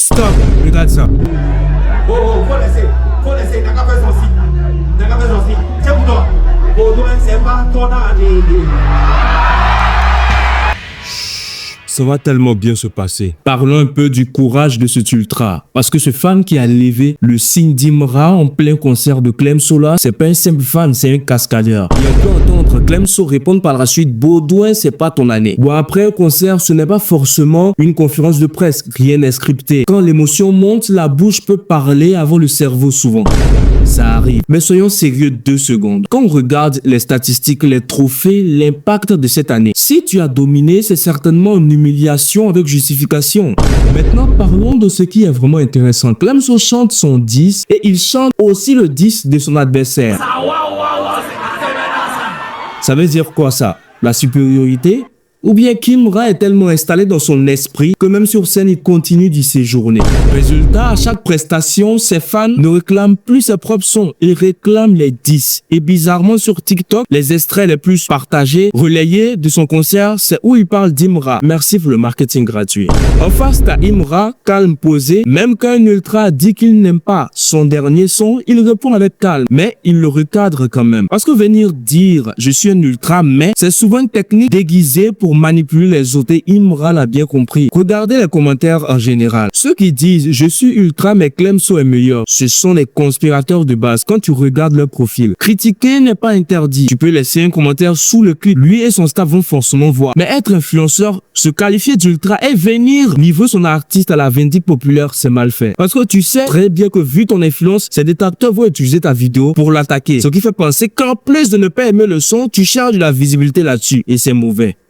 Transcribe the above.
Stop, regarde ça. Oh, faut laisser, n'a qu'à faire son site. C'est pour toi. Baudouin, c'est pas ton année. Ça va tellement bien se passer. Parlons un peu du courage de cet ultra. Parce que ce fan qui a levé le signe d'Imra en plein concert de Clemso là, c'est pas un simple fan, c'est un cascadeur. Il a pu entendre Clemso répondre par la suite, Baudouin, c'est pas ton année. Bon, après un concert, ce n'est pas forcément une conférence de presse. Rien n'est scripté. Quand l'émotion monte, la bouche peut parler avant le cerveau souvent. Ça arrive. Mais soyons sérieux 2 secondes. Quand on regarde les statistiques, les trophées, l'impact de cette année, si tu as dominé, c'est certainement une humiliation avec justification. Maintenant, parlons de ce qui est vraiment intéressant. Clemso chante son 10 et il chante aussi le 10 de son adversaire. Ça veut dire quoi ça? La supériorité? Ou bien Kimra est tellement installé dans son esprit que même sur scène, il continue d'y séjourner. Résultat, à chaque prestation, ses fans ne réclament plus ses propres sons, ils réclament les 10. Et bizarrement, sur TikTok, les extraits les plus partagés, relayés de son concert, c'est où il parle d'Imra. Merci pour le marketing gratuit. En face, t'as Imra, calme, posé. Même quand un ultra dit qu'il n'aime pas son dernier son, il répond avec calme. Mais il le recadre quand même. Parce que venir dire « je suis un ultra, mais » c'est souvent une technique déguisée pour manipuler les autres. Et Imra l'a bien compris. Regardez les commentaires en général. Ceux qui disent « je suis ultra, mais Clemso est meilleur », ce sont les conspirateurs de base quand tu regardes leur profil. Critiquer n'est pas interdit. Tu peux laisser un commentaire sous le clip. Lui et son staff vont forcément voir. Mais être influenceur, se qualifier d'ultra et venir livrer son artiste à la vindicte populaire, c'est mal fait. Parce que tu sais très bien que vu ton influence, ces détracteurs vont utiliser ta vidéo pour l'attaquer. Ce qui fait penser qu'en plus de ne pas aimer le son, tu cherches de la visibilité là-dessus. Et c'est mauvais.